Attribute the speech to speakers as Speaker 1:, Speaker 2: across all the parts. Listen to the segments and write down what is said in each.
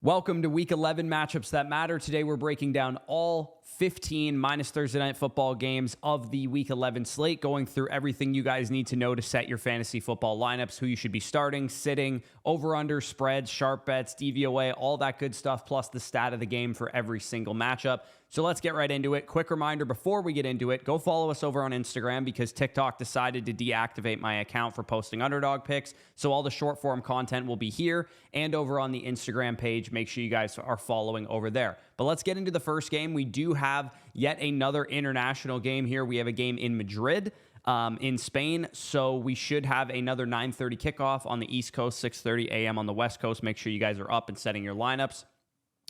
Speaker 1: Welcome to Week 11 matchups that matter. Today we're breaking down all 15 minus Thursday Night Football games of the Week 11 slate, going through everything you guys need to know to set your fantasy football lineups, who you should be starting, sitting, over-under, spreads, sharp bets, DVOA, all that good stuff, plus the stat of the game for every single matchup. So let's get right into it. Quick reminder before we get into it, go follow us over on Instagram because TikTok decided to deactivate my account for posting underdog picks. So all the short form content will be here and over on the Instagram page. Make sure you guys are following over there. But let's get into the first game. We do have yet another international game here. We have a game in Madrid, in Spain. So we should have another 9:30 kickoff on the East Coast, 6:30 a.m. on the West Coast. Make sure you guys are up and setting your lineups.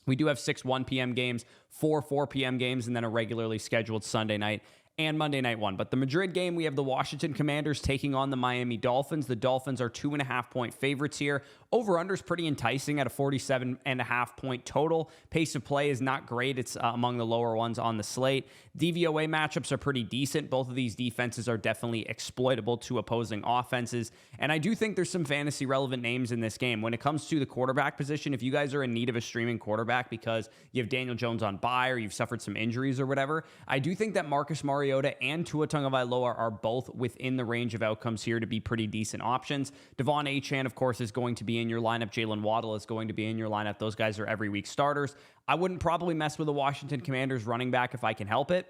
Speaker 1: We do have 6 1 p.m. games, 4 4 p.m. games, and then a regularly scheduled Sunday night and Monday night one. But the Madrid game, we have the Washington Commanders taking on the Miami Dolphins. The Dolphins are 2.5-point favorites here. Over-under is pretty enticing at a 47.5-point total. Pace of play is not great. It's among the lower ones on the slate. DVOA matchups are pretty decent. Both of these defenses are definitely exploitable to opposing offenses. And I do think there's some fantasy relevant names in this game. When it comes to the quarterback position, if you guys are in need of a streaming quarterback because you have Daniel Jones on bye or you've suffered some injuries or whatever, I do think that Marcus Mariota and Tua Tagovailoa are both within the range of outcomes here to be pretty decent options. Devon Achane, of course, is going to be in your lineup. Jalen Waddle is going to be in your lineup. Those guys are every week starters. I wouldn't probably mess with the Washington Commanders running back if I can help it.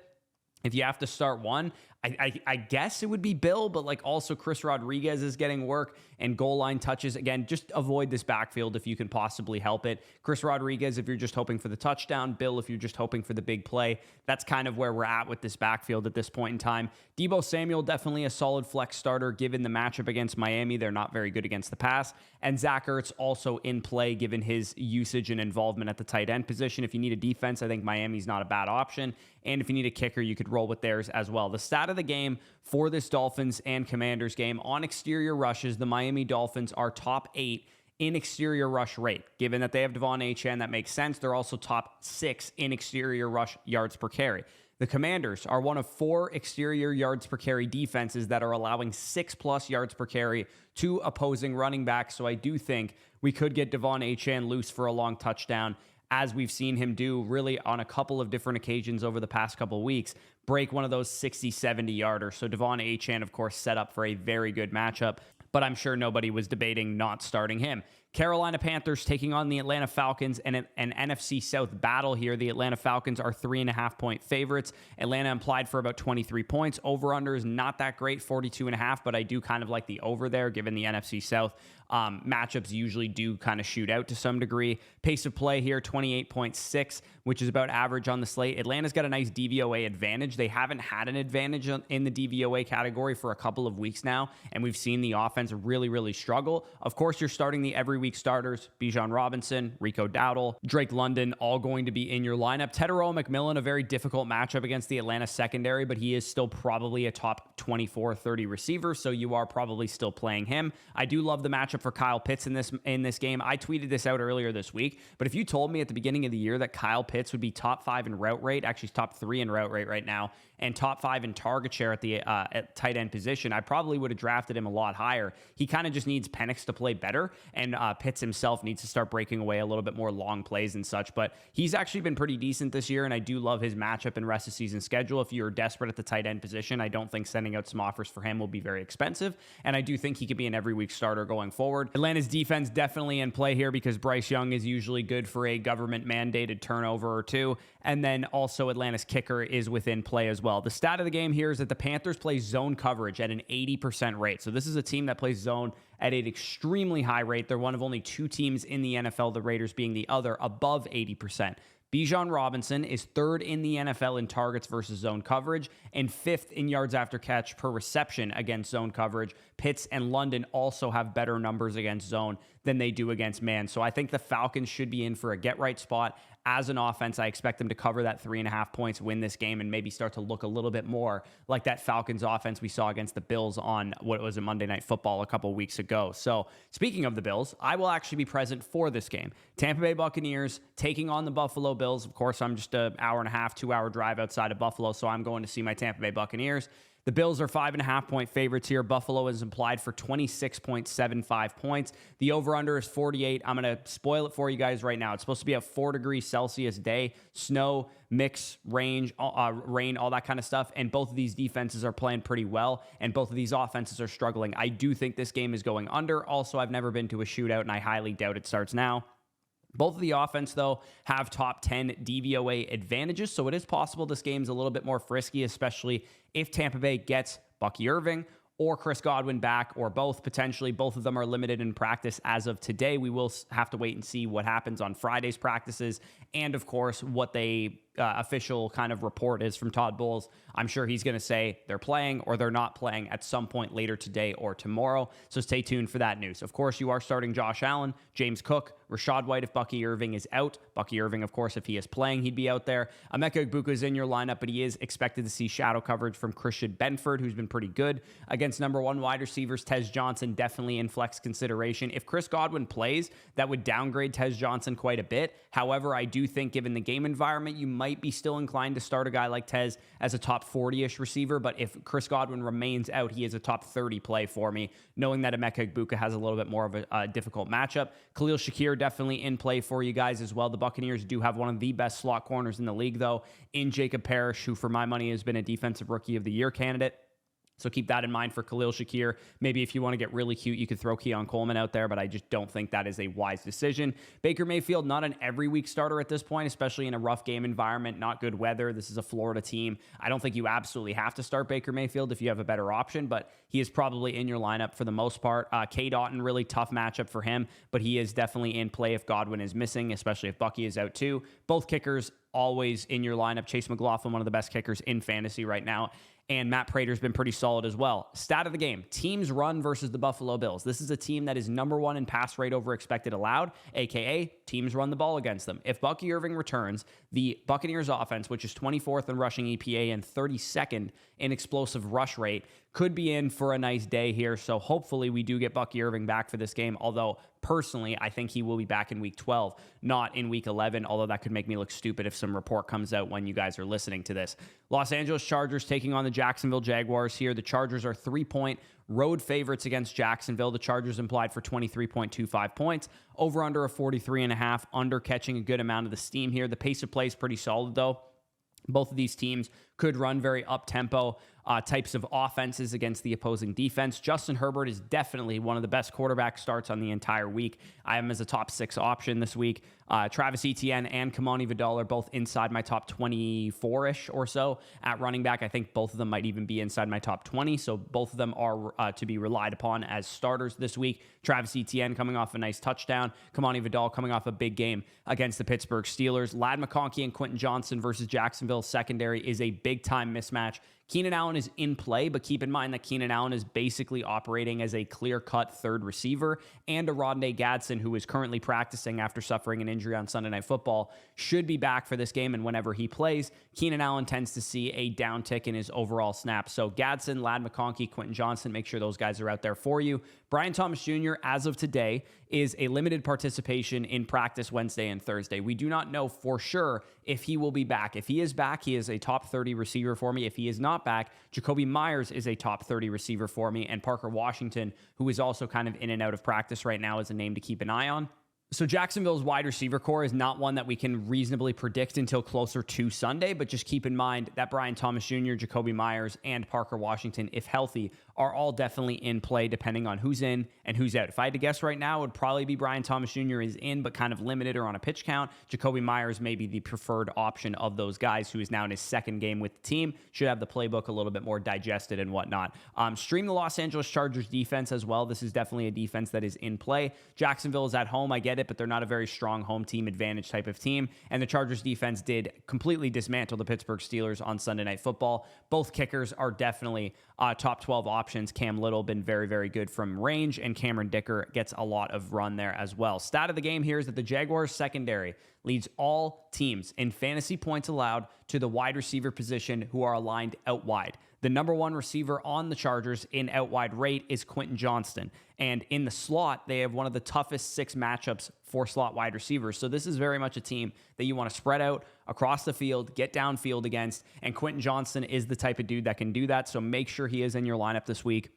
Speaker 1: If you have to start one, I guess it would be Bill, but like also Chris Rodriguez is getting work and goal line touches. Again, just avoid this backfield if you can possibly help it. Chris Rodriguez, if you're just hoping for the touchdown. Bill, if you're just hoping for the big play. That's kind of where we're at with this backfield at this point in time. Deebo Samuel, definitely a solid flex starter given the matchup against Miami. They're not very good against the pass. And Zach Ertz also in play given his usage and involvement at the tight end position. If you need a defense, I think Miami's not a bad option. And if you need a kicker, you could roll with theirs as well. The stat of the game for this Dolphins and Commanders game on exterior rushes, the Miami Dolphins are top 8 in exterior rush rate. Given that they have Devon Achane, that makes sense. They're also top 6 in exterior rush yards per carry. The Commanders are one of 4 exterior yards per carry defenses that are allowing 6+ yards per carry to opposing running backs. So I do think we could get Devon Achane loose for a long touchdown, as we've seen him do really on a couple of different occasions over the past couple of weeks, break one of those 60, 70-yarders. So Devon Achane, of course, set up for a very good matchup, but I'm sure nobody was debating not starting him. Carolina Panthers taking on the Atlanta Falcons and an NFC South battle here. The Atlanta Falcons are 3.5-point favorites. Atlanta implied for about 23 points. Over-under is not that great, 42.5, but I do kind of like the over there given the NFC South. Matchups usually do kind of shoot out to some degree. Pace of play here, 28.6, which is about average on the slate. Atlanta's got a nice DVOA advantage. They haven't had an advantage in the DVOA category for a couple of weeks now, and we've seen the offense really, really struggle. Of course, you're starting the every week starters, Bijan Robinson, Rico Dowdle, Drake London, all going to be in your lineup. Tetairoa McMillan, a very difficult matchup against the Atlanta secondary, but he is still probably a top 24-30 receiver, so you are probably still playing him. I do love the matchup for Kyle Pitts in this game. I tweeted this out earlier this week, but if you told me at the beginning of the year that Kyle Pitts would be top 5 in route rate, actually top 3 in route rate right now, and top 5 in target share at the at tight end position, I probably would have drafted him a lot higher. He kind of just needs Penix to play better, and Pitts himself needs to start breaking away a little bit more long plays and such, but he's actually been pretty decent this year, and I do love his matchup and rest of season schedule. If you're desperate at the tight end position, I don't think sending out some offers for him will be very expensive, and I do think he could be an every week starter going forward. Atlanta's defense definitely in play here because Bryce Young is usually good for a government mandated turnover or two, and then also Atlanta's kicker is within play as well. The stat of the game here is that the Panthers play zone coverage at an 80% rate. So this is a team that plays zone at an extremely high rate. They're one of only 2 teams in the NFL, the Raiders being the other, above 80%. Bijan Robinson is 3rd in the NFL in targets versus zone coverage and 5th in yards after catch per reception against zone coverage. Pitts and London also have better numbers against zone than they do against man. So I think the Falcons should be in for a get-right spot. As an offense, I expect them to cover that 3.5 points, win this game, and maybe start to look a little bit more like that Falcons offense we saw against the Bills on what was a Monday Night Football a couple weeks ago. So speaking of the Bills, I will actually be present for this game. Tampa Bay Buccaneers taking on the Buffalo Bills. Of course, I'm just an hour and a half, 2-hour drive outside of Buffalo, so I'm going to see my Tampa Bay Buccaneers. The Bills are 5.5-point favorites here. Buffalo is implied for 26.75 points. The over-under is 48. I'm going to spoil it for you guys right now. It's supposed to be a 4 degrees Celsius day, snow, mix, rain, all that kind of stuff. And both of these defenses are playing pretty well, and both of these offenses are struggling. I do think this game is going under. Also, I've never been to a shootout, and I highly doubt it starts now. Both of the offense, though, have top 10 DVOA advantages, so it is possible this game's a little bit more frisky, especially if Tampa Bay gets Bucky Irving or Chris Godwin back, or both, potentially. Both of them are limited in practice as of today. We will have to wait and see what happens on Friday's practices, and, of course, what they official kind of report is from Todd Bowles. I'm sure he's going to say they're playing or they're not playing at some point later today or tomorrow, so stay tuned for that news. Of course, you are starting Josh Allen, James Cook, Rachaad White if Bucky Irving is out. Bucky Irving, of course, if he is playing, he'd be out there. Emeka Egbuka is in your lineup, but he is expected to see shadow coverage from Christian Benford, who's been pretty good against number one wide receivers. Tez Johnson definitely in flex consideration. If Chris Godwin plays, that would downgrade Tez Johnson quite a bit. However, I do think given the game environment, you might be still inclined to start a guy like Tez as a top 40-ish receiver, but if Chris Godwin remains out, he is a top 30 play for me, knowing that Emeka Egbuka has a little bit more of a difficult matchup. Khalil Shakir definitely in play for you guys as well. The Buccaneers do have one of the best slot corners in the league, though, in Jacob Parrish, who for my money has been a Defensive Rookie of the Year candidate. So keep that in mind for Khalil Shakir. Maybe if you want to get really cute, you could throw Keon Coleman out there, but I just don't think that is a wise decision. Baker Mayfield, not an every week starter at this point, especially in a rough game environment, not good weather. This is a Florida team. I don't think you absolutely have to start Baker Mayfield if you have a better option, but he is probably in your lineup for the most part. K. Doughton, really tough matchup for him, but he is definitely in play if Godwin is missing, especially if Bucky is out too. Both kickers always in your lineup. Chase McLaughlin, one of the best kickers in fantasy right now. And Matt Prater's been pretty solid as well. Stat of the game, teams run versus the Buffalo Bills. This is a team that is number one in pass rate over expected allowed, aka teams run the ball against them. If Bucky Irving returns, the Buccaneers offense, which is 24th in rushing EPA and 32nd in explosive rush rate, could be in for a nice day here. So hopefully we do get Bucky Irving back for this game, although personally, I think he will be back in week 12, not in week 11, although that could make me look stupid if some report comes out when you guys are listening to this. Los Angeles Chargers taking on the Jacksonville Jaguars here. The Chargers are 3-point road favorites against Jacksonville. The Chargers implied for 23.25 points. Over under a 43.5, under catching a good amount of the steam here. The pace of play is pretty solid, though. Both of these teams could run very up-tempo types of offenses against the opposing defense. Justin Herbert is definitely one of the best quarterback starts on the entire week. I have him as a top 6 option this week. Travis Etienne and Kamani Vidal are both inside my top 24-ish or so at running back. I think both of them might even be inside my top 20, so both of them are to be relied upon as starters this week. Travis Etienne coming off a nice touchdown. Kamani Vidal coming off a big game against the Pittsburgh Steelers. Ladd McConkey and Quentin Johnson versus Jacksonville secondary is a big-time mismatch. Keenan Allen is in play, but keep in mind that Keenan Allen is basically operating as a clear-cut third receiver, and a Rodney Gadsden, who is currently practicing after suffering an injury on Sunday Night Football, should be back for this game, and whenever he plays, Keenan Allen tends to see a downtick in his overall snaps. So Gadsden, Ladd McConkey, Quentin Johnson, make sure those guys are out there for you. Brian Thomas Jr., as of today, is a limited participation in practice Wednesday and Thursday. We do not know for sure if he will be back. If he is back, he is a top 30 receiver for me. If he is not back, Jacoby Myers is a top 30 receiver for me, and Parker Washington, who is also kind of in and out of practice right now, is a name to keep an eye on. So Jacksonville's wide receiver core is not one that we can reasonably predict until closer to Sunday, but just keep in mind that Brian Thomas Jr., Jacoby Myers, and Parker Washington, if healthy, are all definitely in play depending on who's in and who's out. If I had to guess right now, it would probably be Brian Thomas Jr. is in, but kind of limited or on a pitch count. Jacoby Myers may be the preferred option of those guys, who is now in his second game with the team. Should have the playbook a little bit more digested and whatnot. Stream the Los Angeles Chargers defense as well. This is definitely a defense that is in play. Jacksonville is at home, I get it, but they're not a very strong home team advantage type of team. And the Chargers defense did completely dismantle the Pittsburgh Steelers on Sunday Night Football. Both kickers are definitely top 12 options. Cam Little been very, very good from range, and Cameron Dicker gets a lot of run there as well. Stat of the game here is that the Jaguars secondary leads all teams in fantasy points allowed to the wide receiver position who are aligned out wide. The number one receiver on the Chargers in out wide rate is Quentin Johnston. And in the slot, they have one of the toughest 6 matchups for slot wide receivers. So this is very much a team that you want to spread out across the field, get downfield against. And Quentin Johnston is the type of dude that can do that. So make sure he is in your lineup this week.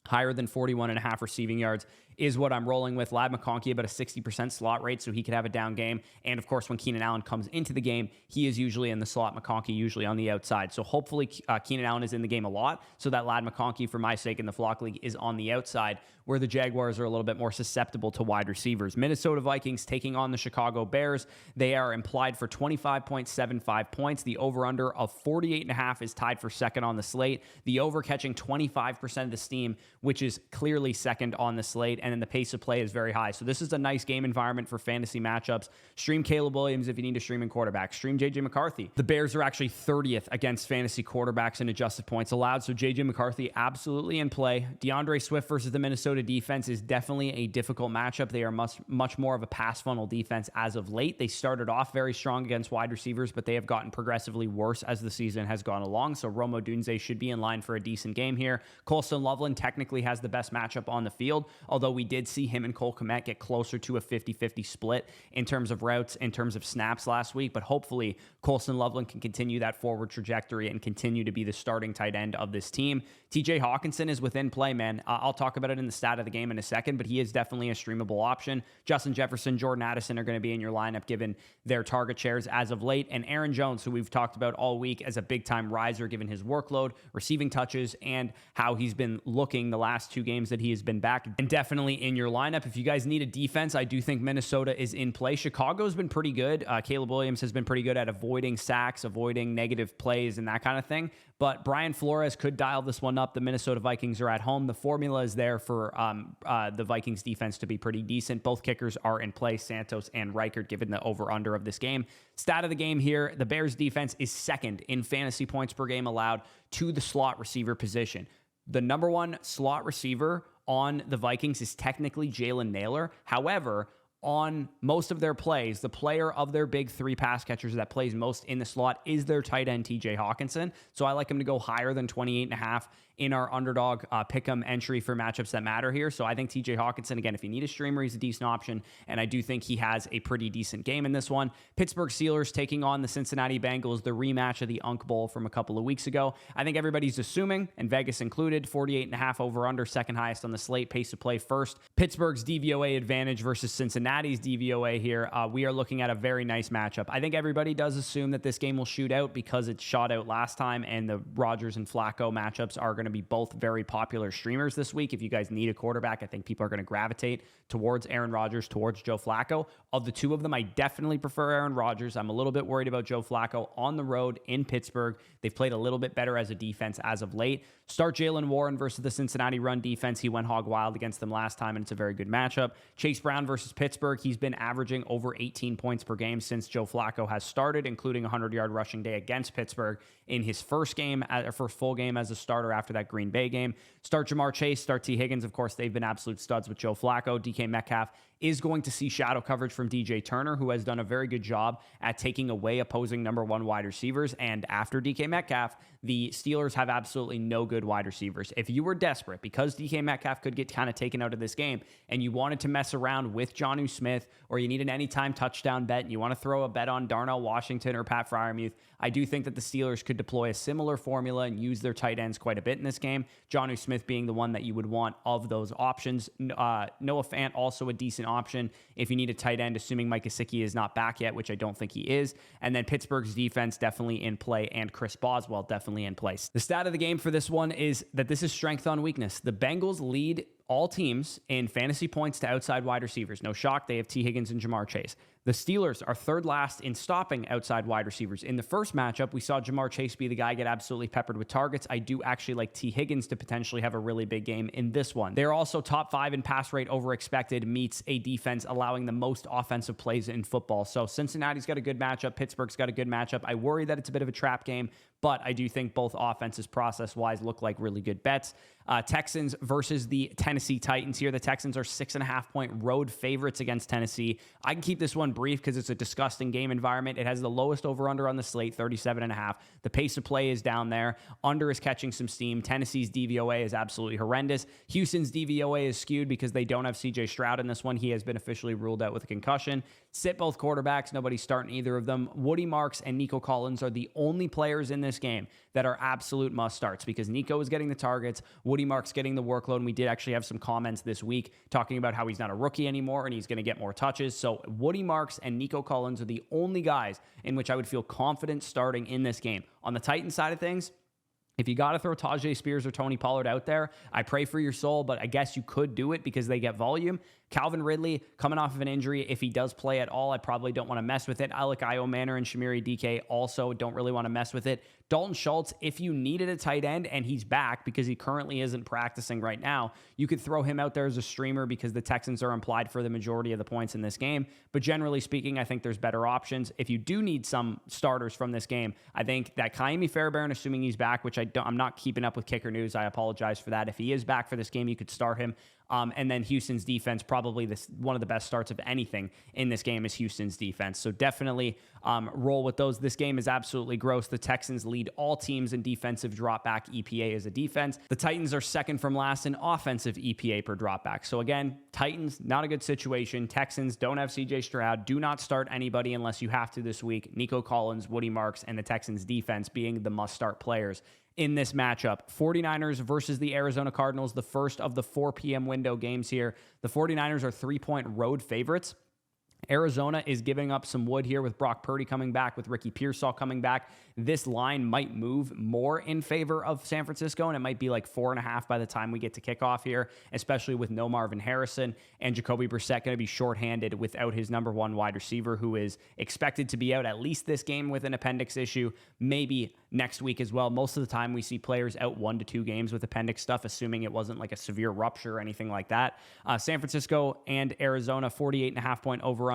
Speaker 1: Higher than 41.5 receiving yards is what I'm rolling with. Ladd McConkey about a 60% slot rate, so he could have a down game. And of course, when Keenan Allen comes into the game, he is usually in the slot. McConkey usually on the outside. So hopefully Keenan Allen is in the game a lot, so that Ladd McConkey, for my sake in the Flock League, is on the outside, where the Jaguars are a little bit more susceptible to wide receivers. Minnesota Vikings taking on the Chicago Bears. They are implied for 25.75 points. The over-under of 48.5 is tied for second on the slate. The over catching 25% of the steam, which is clearly second on the slate. And then the pace of play is very high. So this is a nice game environment for fantasy matchups. Stream Caleb Williams if you need to stream in quarterback. Stream J.J. McCarthy. The Bears are actually 30th against fantasy quarterbacks in adjusted points allowed. So J.J. McCarthy absolutely in play. DeAndre Swift versus the Minnesota defense is definitely a difficult matchup. They are much more of a pass funnel defense as of late. They started off very strong against wide receivers, but they have gotten progressively worse as the season has gone along. So Rome Odunze should be in line for a decent game here. Colston Loveland technically has the best matchup on the field, although we did see him and Cole Kmet get closer to a 50-50 split in terms of routes, in terms of snaps last week. But hopefully Colston Loveland can continue that forward trajectory and continue to be the starting tight end of this team. TJ Hawkinson is within play, man. I'll talk about it in the stat of the game in a second, but he is definitely a streamable option. Justin Jefferson, Jordan Addison are going to be in your lineup given their target shares as of late. And Aaron Jones, who we've talked about all week as a big-time riser given his workload, receiving touches, and how he's been looking the last 2 games that he has been back, and definitely in your lineup. If you guys need a defense, I do think Minnesota is in play. Chicago's been pretty good. Caleb Williams has been pretty good at avoiding sacks, avoiding negative plays, and that kind of thing. But Brian Flores could dial this one up. The Minnesota Vikings are at home. The formula is there for the Vikings defense to be pretty decent. Both kickers are in play, Santos and Reichert, given the over-under of this game. Stat of the game here, the Bears defense is second in fantasy points per game allowed to the slot receiver position. The number one slot receiver on the Vikings is technically Jalen Nailor. However, on most of their plays, the player of their big 3 pass catchers that plays most in the slot is their tight end, TJ Hawkinson. So I like him to go higher than 28.5 in our underdog pick'em entry for matchups that matter here. So I think TJ Hawkinson, again, if you need a streamer, he's a decent option. And I do think he has a pretty decent game in this one. Pittsburgh Steelers taking on the Cincinnati Bengals, the rematch of the Unk Bowl from a couple of weeks ago. I think everybody's assuming, and Vegas included, 48.5 over under, second highest on the slate, pace of play first. Pittsburgh's DVOA advantage versus Cincinnati's DVOA here. We are looking at a very nice matchup. I think everybody does assume that this game will shoot out because it shot out last time, and the Rodgers and Flacco matchups are going to be both very popular streamers this week. If you guys need a quarterback, I think people are going to gravitate towards Aaron Rodgers, towards Joe Flacco. Of the 2 of them, I definitely prefer Aaron Rodgers. I'm a little bit worried about Joe Flacco on the road in Pittsburgh. They've played a little bit better as a defense as of late. Start Jaylen Warren versus the Cincinnati run defense. He went hog wild against them last time, and it's a very good matchup. Chase Brown versus Pittsburgh. He's been averaging over 18 points per game since Joe Flacco has started, including a 100-yard rushing day against Pittsburgh in his first full game as a starter after that Green Bay game. Start Jamar Chase, start T. Higgins. Of course, they've been absolute studs with Joe Flacco. DK Metcalf is going to see shadow coverage from DJ Turner, who has done a very good job at taking away opposing number 1 wide receivers. And after DK Metcalf, the Steelers have absolutely no good wide receivers. If you were desperate because DK Metcalf could get kind of taken out of this game and you wanted to mess around with Jonnu Smith, or you need an anytime touchdown bet and you want to throw a bet on Darnell Washington or Pat Freiermuth, I do think that the Steelers could deploy a similar formula and use their tight ends quite a bit in this game. Jonnu Smith being the one that you would want of those options. Noah Fant also a decent option if you need a tight end, assuming Mike Gesicki is not back yet, which I don't think he is. And then Pittsburgh's defense definitely in play, and Chris Boswell definitely in place. The stat of the game for this one is that this is strength on weakness. The Bengals lead all teams in fantasy points to outside wide receivers. No shock, they have T. Higgins and Jamar Chase. The Steelers are third last in stopping outside wide receivers. In the first matchup, we saw Jamar Chase be the guy get absolutely peppered with targets. I do actually like T. Higgins to potentially have a really big game in this one. They're also top 5 in pass rate over expected, meets a defense allowing the most offensive plays in football. So Cincinnati's got a good matchup. Pittsburgh's got a good matchup. I worry that it's a bit of a trap game, but I do think both offenses process-wise look like really good bets. Texans versus the Tennessee Titans here. The Texans are 6.5-point road favorites against Tennessee. I can keep this one brief because it's a disgusting game environment. It has the lowest over-under on the slate, 37.5. The pace of play is down there. Under is catching some steam. Tennessee's DVOA is absolutely horrendous. Houston's DVOA is skewed because they don't have CJ Stroud in this one. He has been officially ruled out with a concussion. Sit both quarterbacks. Nobody's starting either of them. Woody Marks and Nico Collins are the only players in this game that are absolute must-starts because Nico is getting the targets. Woody Marks getting the workload, and we did actually have some comments this week talking about how he's not a rookie anymore and he's going to get more touches. So Woody Marks and Nico Collins are the only guys in which I would feel confident starting in this game. On the Titans side of things, if you got to throw Tajay Spears or Tony Pollard out there, I pray for your soul, but I guess you could do it because they get volume. Calvin Ridley coming off of an injury. If he does play at all, I probably don't want to mess with it. Alec Manor and Shamiri DK also don't really want to mess with it. Dalton Schultz, if you needed a tight end and he's back because he currently isn't practicing right now, you could throw him out there as a streamer because the Texans are implied for the majority of the points in this game. But generally speaking, I think there's better options. If you do need some starters from this game, I think that Kaimi Fairbairn, assuming he's back, which I'm not keeping up with kicker news, I apologize for that. If he is back for this game, you could start him. And then Houston's defense, probably one of the best starts of anything in this game is Houston's defense. So definitely roll with those. This game is absolutely gross. The Texans lead all teams in defensive dropback EPA as a defense. The Titans are second from last in offensive EPA per dropback. So again, Titans, not a good situation. Texans don't have CJ Stroud. Do not start anybody unless you have to this week. Nico Collins, Woody Marks, and the Texans defense being the must-start players in this matchup. 49ers versus the Arizona Cardinals, the first of the 4 p.m. window games here. The 49ers are 3-point road favorites. Arizona is giving up some wood here with Brock Purdy coming back, with Ricky Pearsall coming back. This line might move more in favor of San Francisco, and it might be like 4.5 by the time we get to kickoff here, especially with no Marvin Harrison and Jacoby Brissett going to be shorthanded without his number one wide receiver, who is expected to be out at least this game with an appendix issue, maybe next week as well. Most of the time we see players out 1 to 2 games with appendix stuff, assuming it wasn't like a severe rupture or anything like that. San Francisco and Arizona, 48.5-point over-under.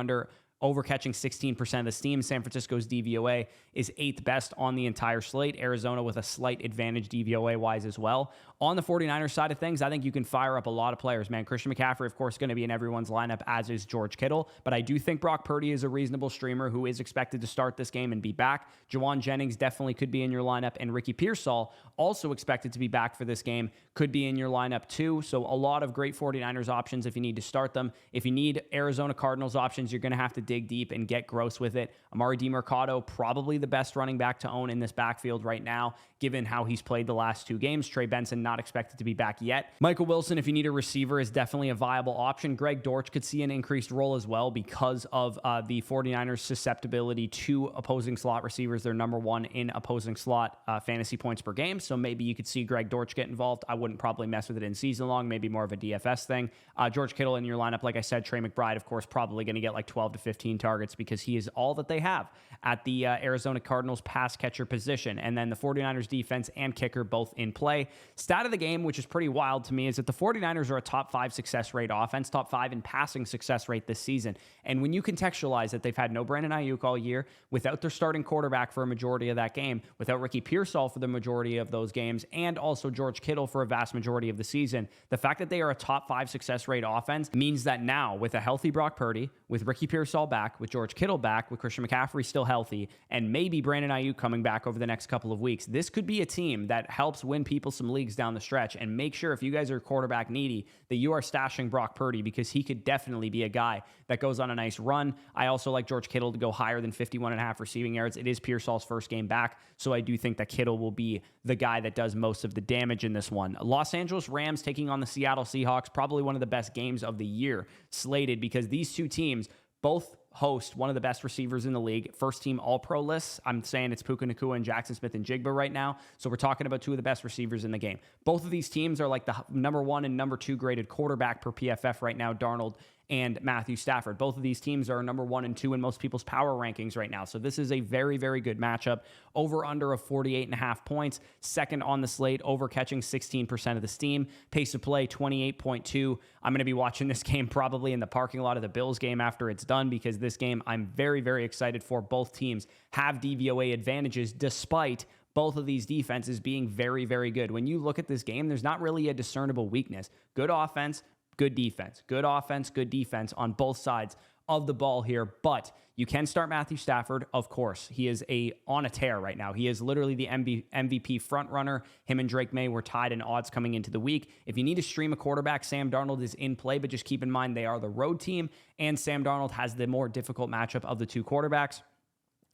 Speaker 1: Overcatching 16% of the steam. San Francisco's DVOA is 8th best on the entire slate. Arizona with a slight advantage DVOA-wise as well. On the 49ers side of things, I think you can fire up a lot of players, man. Christian McCaffrey, of course, going to be in everyone's lineup, as is George Kittle. But I do think Brock Purdy is a reasonable streamer who is expected to start this game and be back. Juwan Jennings definitely could be in your lineup. And Ricky Pearsall, also expected to be back for this game, could be in your lineup too. So a lot of great 49ers options if you need to start them. If you need Arizona Cardinals options, you're going to have to dig deep and get gross with it. Amari DiMercado, probably the best running back to own in this backfield right now, given how he's played the last 2 games. Trey Benson not expected to be back yet. Michael Wilson, if you need a receiver, is definitely a viable option. Greg Dortch could see an increased role as well because of the 49ers' susceptibility to opposing slot receivers. They're number 1 in opposing slot fantasy points per game. So maybe you could see Greg Dortch get involved. I wouldn't probably mess with it in season long, maybe more of a DFS thing. George Kittle in your lineup, like I said. Trey McBride, of course, probably going to get like 12 to 15 targets because he is all that they have at the Arizona Cardinals pass catcher position. And then the 49ers defense and kicker both in play. Stat of the game, which is pretty wild to me, is that the 49ers are a top 5 success rate offense, top 5 in passing success rate this season. And when you contextualize that they've had no Brandon Ayuk all year, without their starting quarterback for a majority of that game, without Ricky Pearsall for the majority of those games, and also George Kittle for a vast majority of the season, the fact that they are a top 5 success rate offense means that now, with a healthy Brock Purdy, with Ricky Pearsall back, with George Kittle back, with Christian McCaffrey still healthy, and maybe Brandon Ayuk coming back over the next couple of weeks, this could be a team that helps win people some leagues down the stretch. And make sure, if you guys are quarterback needy, that you are stashing Brock Purdy, because he could definitely be a guy that goes on a nice run. I also like George Kittle to go higher than 51.5 receiving yards. It is Pearsall's first game back, so I do think that Kittle will be the guy that does most of the damage in this one. Los Angeles Rams taking on the Seattle Seahawks, probably one of the best games of the year slated, because these two teams both host one of the best receivers in the league. First team All-Pro lists. I'm saying it's Puka Nacua and Jackson Smith and Jigba right now. So we're talking about 2 of the best receivers in the game. Both of these teams are like the number 1 and number 2 graded quarterback per PFF right now, Darnold and Matthew Stafford. Both of these teams are number 1 and 2 in most people's power rankings right now. So this is a very, very good matchup. Over under of 48.5 points. Second on the slate, over catching 16% of the steam. Pace of play 28.2. I'm going to be watching this game probably in the parking lot of the Bills game after it's done, because this game I'm very, very excited for. Both teams have DVOA advantages despite both of these defenses being very, very good. When you look at this game, there's not really a discernible weakness. Good offense, good defense. Good offense, good defense on both sides of the ball here, but you can start Matthew Stafford, of course. He is on a tear right now. He is literally the MVP front runner. Him and Drake May were tied in odds coming into the week. If you need to stream a quarterback, Sam Darnold is in play, but just keep in mind they are the road team, and Sam Darnold has the more difficult matchup of the two quarterbacks.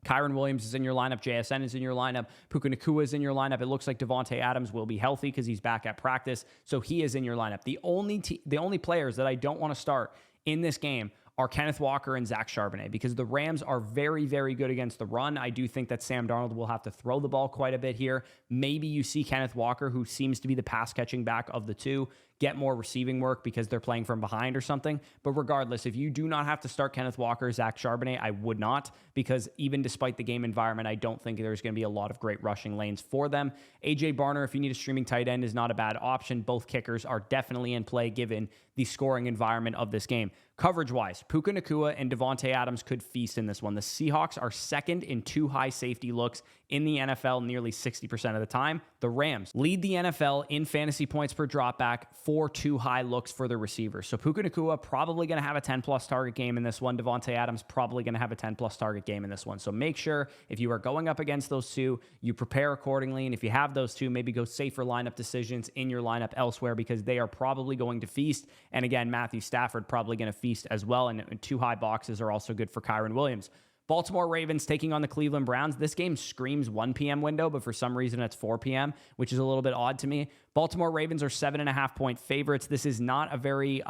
Speaker 1: Kyron Williams is in your lineup. JSN is in your lineup. Puka Nacua is in your lineup. It looks like Devontae Adams will be healthy because he's back at practice, so he is in your lineup. The only players that I don't want to start in this game are Kenneth Walker and Zach Charbonnet, because the Rams are very, very good against the run. I do think that Sam Darnold will have to throw the ball quite a bit here. Maybe you see Kenneth Walker, who seems to be the pass-catching back of the two, get more receiving work because they're playing from behind or something. But regardless, if you do not have to start Kenneth Walker, Zach Charbonnet, I would not, because even despite the game environment, I don't think there's going to be a lot of great rushing lanes for them. AJ Barner, if you need a streaming tight end, is not a bad option. Both kickers are definitely in play given the scoring environment of this game. Coverage-wise, Puka Nacua and Devontae Adams could feast in this one. The Seahawks are second in two high safety looks in the NFL nearly 60% of the time. The Rams lead the NFL in fantasy points per dropback for two high looks for the receivers. So Puka Nacua probably going to have a 10-plus target game in this one. Devontae Adams probably going to have a 10-plus target game in this one. So make sure if you are going up against those two, you prepare accordingly. And if you have those two, maybe go safer lineup decisions in your lineup elsewhere, because they are probably going to feast. And again, Matthew Stafford probably going to feast as well. And two high boxes are also good for Kyron Williams. Baltimore Ravens taking on the Cleveland Browns. This game screams 1 p.m. window, but for some reason it's 4 p.m., which is a little bit odd to me. Baltimore Ravens are 7.5-point favorites. This is not a very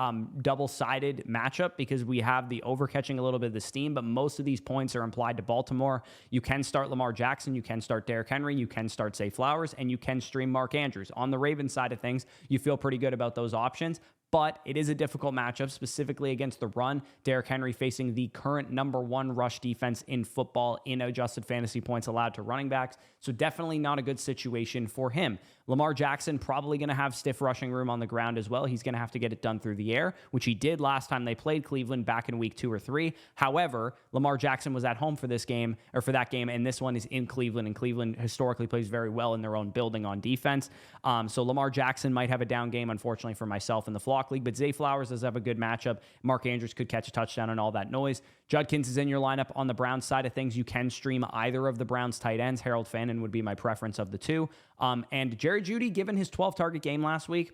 Speaker 1: double-sided matchup because we have the overcatching a little bit of the steam, but most of these points are implied to Baltimore. You can start Lamar Jackson. You can start Derrick Henry. You can start Zay Flowers, and you can stream Mark Andrews. On the Ravens side of things, you feel pretty good about those options, but it is a difficult matchup, specifically against the run. Derrick Henry facing the current #1 rush defense in football in adjusted fantasy points allowed to running backs. So definitely not a good situation for him. Lamar Jackson probably going to have stiff rushing room on the ground as well. He's going to have to get it done through the air, which he did last time they played Cleveland back in week 2 or 3. However, Lamar Jackson was at home for this game, or for that game, and this one is in Cleveland, and Cleveland historically plays very well in their own building on defense. So Lamar Jackson might have a down game, unfortunately, for myself in the Flock League, but Zay Flowers does have a good matchup. Mark Andrews could catch a touchdown and all that noise. Judkins is in your lineup. On the Browns side of things, you can stream either of the Browns tight ends. Harold Fannin would be my preference of the two. And Jerry Jeudy, given his 12-target game last week,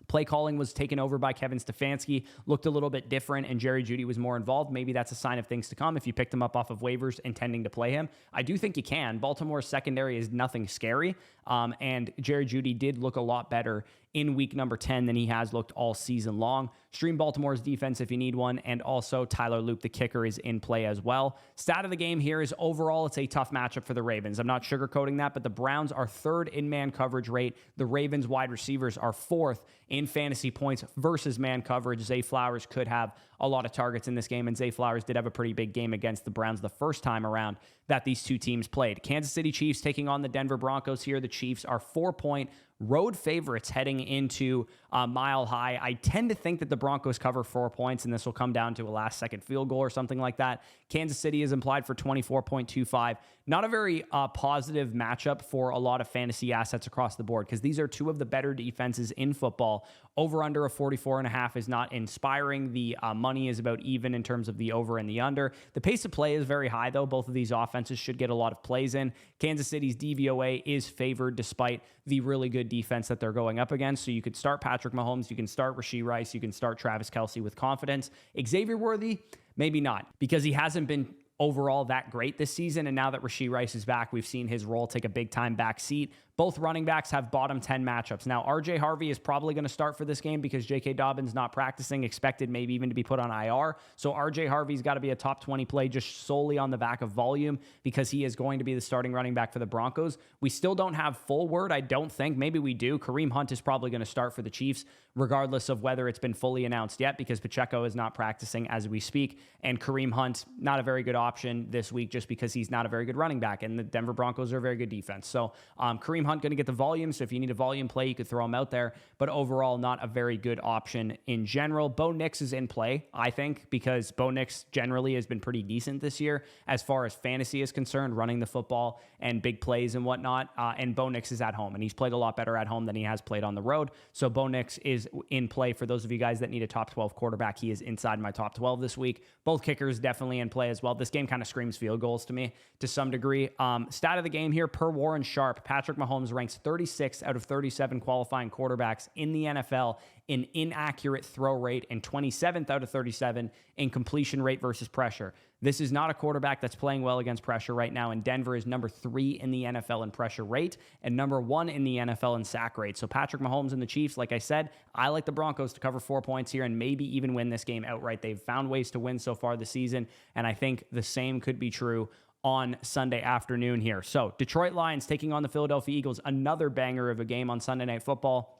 Speaker 1: play calling was taken over by Kevin Stefanski, looked a little bit different, and Jerry Jeudy was more involved. Maybe that's a sign of things to come if you picked him up off of waivers intending to play him. I do think you can. Baltimore's secondary is nothing scary, and Jerry Jeudy did look a lot better in week number 10 than he has looked all season long. Stream Baltimore's defense if you need one, and also Tyler Loop, the kicker, is in play as well. Stat of the game here is overall it's a tough matchup for the Ravens. I'm not sugarcoating that, but the Browns are 3rd in man coverage rate. The Ravens wide receivers are 4th in fantasy points versus man coverage. Zay Flowers could have a lot of targets in this game, and Zay Flowers did have a pretty big game against the Browns the first time around that these two teams played. Kansas City Chiefs taking on the Denver Broncos here. The Chiefs are 4-point road favorites heading into Mile High. I tend to think that the Broncos cover 4 points, and this will come down to a last-second field goal or something like that. Kansas City is implied for 24.25. Not a very positive matchup for a lot of fantasy assets across the board, because these are two of the better defenses in football. Over under a 44.5 is not inspiring. The money is about even in terms of the over and the under. The pace of play is very high, though. Both of these offenses should get a lot of plays in. Kansas City's DVOA is favored despite the really good defense that they're going up against. So you could start Patrick Mahomes, you can start Rashee Rice, you can start Travis Kelce with confidence. Xavier Worthy, maybe not, because he hasn't been overall that great this season. And now that Rashee Rice is back, we've seen his role take a big time back seat. Both running backs have bottom 10 matchups. Now, RJ Harvey is probably going to start for this game because J.K. Dobbins not practicing, expected maybe even to be put on IR. So RJ Harvey's got to be a top 20 play just solely on the back of volume because he is going to be the starting running back for the Broncos. We still don't have full word, I don't think. Maybe we do. Kareem Hunt is probably going to start for the Chiefs, regardless of whether it's been fully announced yet, because Pacheco is not practicing as we speak. And Kareem Hunt, not a very good option this week just because he's not a very good running back, and the Denver Broncos are a very good defense. So Kareem Hunt going to get the volume, so if you need a volume play, you could throw him out there, but overall not a very good option in general. Bo Nix is in play, I think, because Bo Nix generally has been pretty decent this year as far as fantasy is concerned, running the football and big plays and whatnot, and Bo Nix is at home, and he's played a lot better at home than he has played on the road, so Bo Nix is in play. For those of you guys that need a top 12 quarterback, he is inside my top 12 this week. Both kickers definitely in play as well. This game kind of screams field goals to me to some degree. Stat of the game here, per Warren Sharp, Patrick Mahomes ranks 36 out of 37 qualifying quarterbacks in the NFL in inaccurate throw rate and 27th out of 37 in completion rate versus pressure. This is not a quarterback that's playing well against pressure right now, and Denver is number 3 in the NFL in pressure rate and number 1 in the NFL in sack rate. So Patrick Mahomes and the Chiefs, like I said, I like the Broncos to cover 4 points here and maybe even win this game outright. They've found ways to win so far this season, and I think the same could be true on Sunday afternoon here. So Detroit Lions taking on the Philadelphia Eagles, another banger of a game on Sunday Night Football.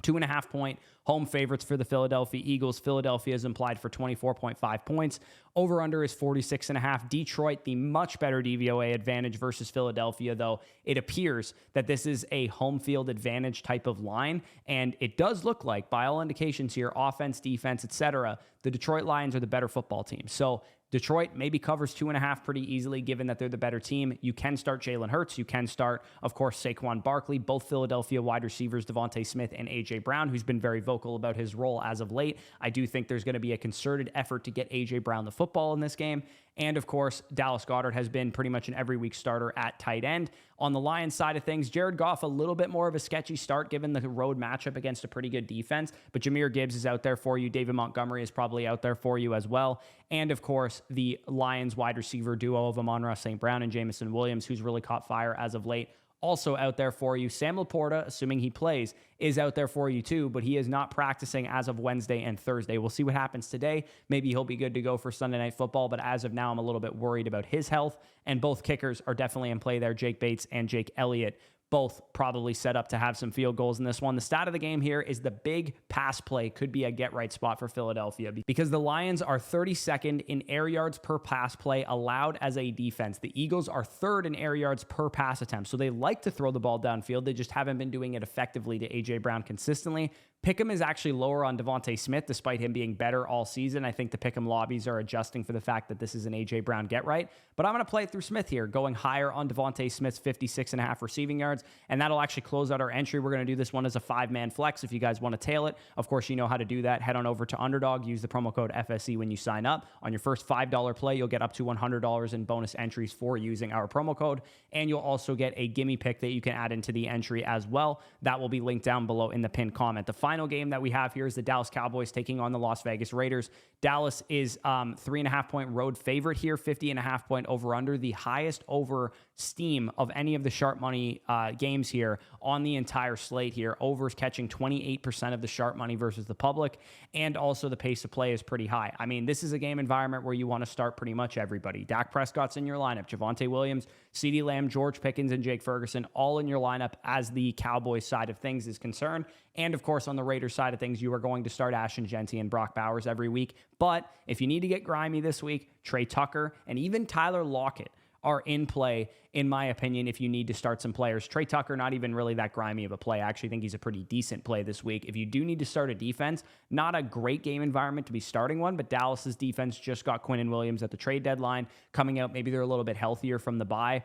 Speaker 1: 2.5-point home favorites for the Philadelphia Eagles. Philadelphia is implied for 24.5 points. Over-under is 46.5. Detroit, the much better DVOA advantage versus Philadelphia, though it appears that this is a home field advantage type of line, and it does look like, by all indications here, offense, defense, etc., the Detroit Lions are the better football team. So Detroit maybe covers 2.5 pretty easily, given that they're the better team. You can start Jalen Hurts. You can start, of course, Saquon Barkley, both Philadelphia wide receivers, Devontae Smith and A.J. Brown, who's been very vocal about his role as of late. I do think there's going to be a concerted effort to get A.J. Brown the football in this game. And, of course, Dallas Goedert has been pretty much an every week starter at tight end. On the Lions side of things, Jared Goff, a little bit more of a sketchy start given the road matchup against a pretty good defense. But Jahmyr Gibbs is out there for you. David Montgomery is probably out there for you as well. And, of course, the Lions wide receiver duo of Amon-Ra St. Brown and Jamison Williams, who's really caught fire as of late, also out there for you. Sam Laporta, assuming he plays, is out there for you too, but he is not practicing as of Wednesday and Thursday. We'll see what happens today. Maybe he'll be good to go for Sunday Night Football, but as of now, I'm a little bit worried about his health, and both kickers are definitely in play there. Jake Bates and Jake Elliott, both probably set up to have some field goals in this one. The stat of the game here is the big pass play could be a get-right spot for Philadelphia because the Lions are 32nd in air yards per pass play allowed as a defense. The Eagles are 3rd in air yards per pass attempt, so they like to throw the ball downfield. They just haven't been doing it effectively to A.J. Brown consistently. Pick'em is actually lower on Devontae Smith, despite him being better all season. I think the Pick'em lobbies are adjusting for the fact that this is an A.J. Brown get-right, but I'm going to play it through Smith here, going higher on Devontae Smith's 56.5 receiving yards, and that'll actually close out our entry. We're going to do this one as a 5-man flex if you guys want to tail it. Of course, you know how to do that. Head on over to Underdog. Use the promo code FSE when you sign up. On your first $5 play, you'll get up to $100 in bonus entries for using our promo code, and you'll also get a gimme pick that you can add into the entry as well. That will be linked down below in the pinned comment. The final game that we have here is the Dallas Cowboys taking on the Las Vegas Raiders. Dallas is 3.5-point road favorite here, 50.5-point over-under, the highest over steam of any of the sharp money games here on the entire slate here. Overs catching 28% of the sharp money versus the public, and also the pace of play is pretty high. I mean, this is a game environment where you want to start pretty much everybody. Dak Prescott's in your lineup, Javonte Williams, CeeDee Lamb, George Pickens, and Jake Ferguson all in your lineup as the Cowboys side of things is concerned. And, of course, on the Raiders side of things, you are going to start Ashton Genty and Brock Bowers every week. But if you need to get grimy this week, Trey Tucker and even Tyler Lockett are in play, in my opinion, if you need to start some players. Trey Tucker, not even really that grimy of a play. I actually think he's a pretty decent play this week. If you do need to start a defense, not a great game environment to be starting one, but Dallas's defense just got Quinnen Williams at the trade deadline coming out. Maybe they're a little bit healthier from the bye.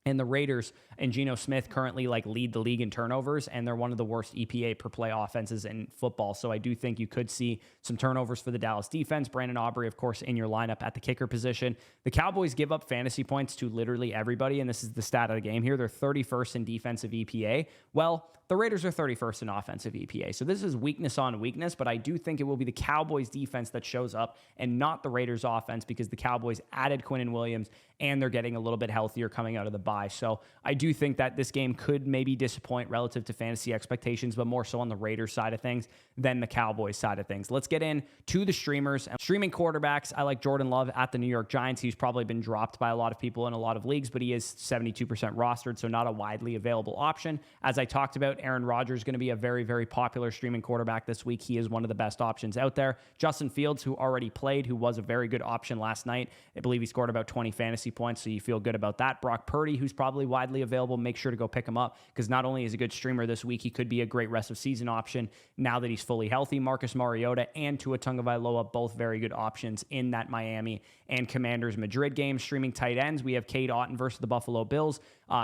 Speaker 1: And the Raiders and Geno Smith currently lead the league in turnovers, and they're one of the worst EPA per play offenses in football. So I do think you could see some turnovers for the Dallas defense. Brandon Aubrey, of course, in your lineup at the kicker position. The Cowboys give up fantasy points to literally everybody, and this is the stat of the game here. They're 31st in defensive EPA. Well, the Raiders are 31st in offensive EPA. So this is weakness on weakness, but I do think it will be the Cowboys defense that shows up and not the Raiders offense because the Cowboys added Quinnen Williams and they're getting a little bit healthier coming out of the bye. buy. So I do think that this game could maybe disappoint relative to fantasy expectations, but more so on the Raiders side of things than the Cowboys side of things. Let's get in to the streamers. Streaming quarterbacks, I like Jordan Love at the New York Giants. He's probably been dropped by a lot of people in a lot of leagues, but he is 72% rostered, so not a widely available option. As I talked about, Aaron Rodgers is going to be a very, very popular streaming quarterback this week. He is one of the best options out there. Justin Fields, who already played, who was a very good option last night. I believe he scored about 20 fantasy points, so you feel good about that. Brock Purdy, who's probably widely available, make sure to go pick him up because not only is he a good streamer this week, he could be a great rest of season option now that he's fully healthy. Marcus Mariota and Tua Tagovailoa, both very good options in that Miami and Commanders Madrid game. Streaming tight ends, we have Cade Otton versus the Buffalo Bills,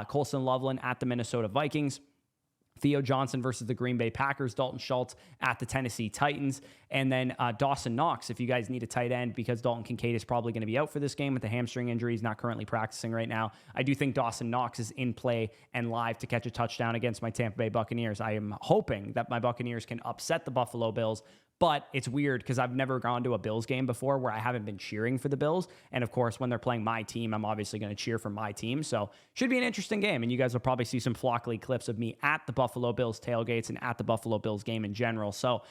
Speaker 1: Colson Loveland at the Minnesota Vikings, Theo Johnson versus the Green Bay Packers, Dalton Schultz at the Tennessee Titans, and then Dawson Knox if you guys need a tight end because Dalton Kincaid is probably going to be out for this game with the hamstring injury. He's not currently practicing right now. I do think Dawson Knox is in play and live to catch a touchdown against my Tampa Bay Buccaneers. I am hoping that my Buccaneers can upset the Buffalo Bills, but it's weird because I've never gone to a Bills game before where I haven't been cheering for the Bills. And of course, when they're playing my team, I'm obviously going to cheer for my team. So should be an interesting game. And you guys will probably see some Flock League clips of me at the Buffalo Bills tailgates and at the Buffalo Bills game in general. So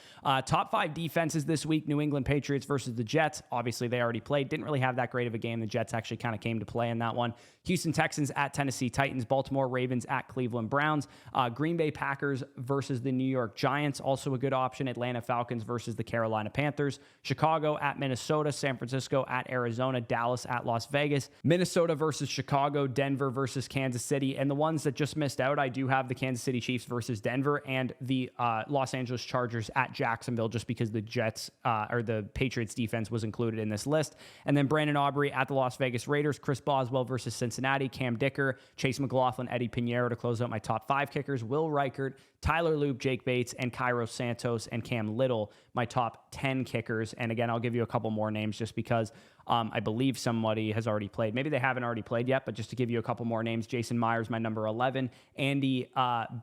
Speaker 1: top 5 defenses this week, New England Patriots versus the Jets. Obviously, they already played. Didn't really have that great of a game. The Jets actually kind of came to play in that one. Houston Texans at Tennessee Titans. Baltimore Ravens at Cleveland Browns. Green Bay Packers versus the New York Giants. Also a good option. Atlanta Falcons versus the Carolina Panthers. Chicago at Minnesota. San Francisco at Arizona. Dallas at Las Vegas. Minnesota versus Chicago. Denver versus Kansas City. And the ones that just missed out, I do have the Kansas City Chiefs versus Denver and the Los Angeles Chargers at Jacksonville just because the Jets or the Patriots defense was included in this list. And then Brandon Aubrey at the Las Vegas Raiders. Chris Boswell versus Cincinnati. Cam Dicker, Chase McLaughlin, Eddie Pinheiro to close out my top 5 kickers. Will Reichert, Tyler Loop, Jake Bates, and Cairo Santos and Cam Little, my top 10 kickers. And again, I'll give you a couple more names just because I believe somebody has already played. Maybe they haven't already played yet, but just to give you a couple more names, Jason Myers, my number 11. Andy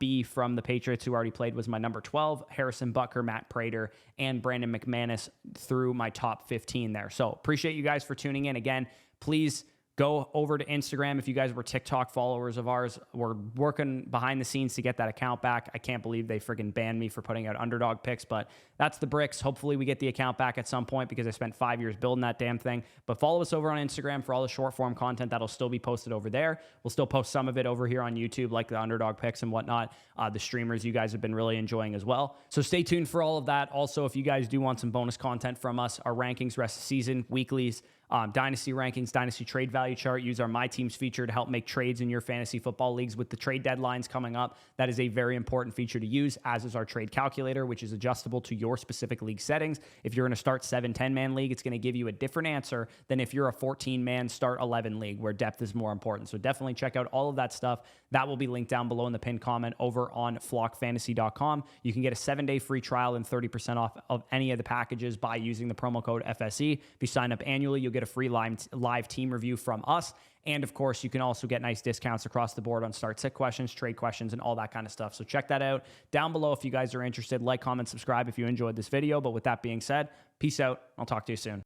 Speaker 1: B from the Patriots, who already played, was my number 12. Harrison Butker, Matt Prater, and Brandon McManus through my top 15 there. So appreciate you guys for tuning in. Again, please go over to Instagram. If you guys were TikTok followers of ours, we're working behind the scenes to get that account back. I can't believe they friggin' banned me for putting out underdog picks, but that's the bricks. Hopefully we get the account back at some point because I spent 5 years building that damn thing. But follow us over on Instagram for all the short form content that'll still be posted over there. We'll still post some of it over here on YouTube, like the underdog picks and whatnot. The streamers you guys have been really enjoying as well. So stay tuned for all of that. Also, if you guys do want some bonus content from us, our rankings rest of season, weeklies, Dynasty rankings, Dynasty trade value chart. Use our My Teams feature to help make trades in your fantasy football leagues with the trade deadlines coming up. That is a very important feature to use, as is our trade calculator, which is adjustable to your specific league settings. If you're in a start 7-10-man league, it's going to give you a different answer than if you're a 14-man start 11 league where depth is more important. So definitely check out all of that stuff. That will be linked down below in the pinned comment over on flockfantasy.com. You can get a 7-day free trial and 30% off of any of the packages by using the promo code FSE. If you sign up annually, you'll get a free live team review from us. And of course, you can also get nice discounts across the board on start sit questions, trade questions, and all that kind of stuff. So check that out down below if you guys are interested. Like, comment, subscribe if you enjoyed this video. But with that being said, peace out. I'll talk to you soon.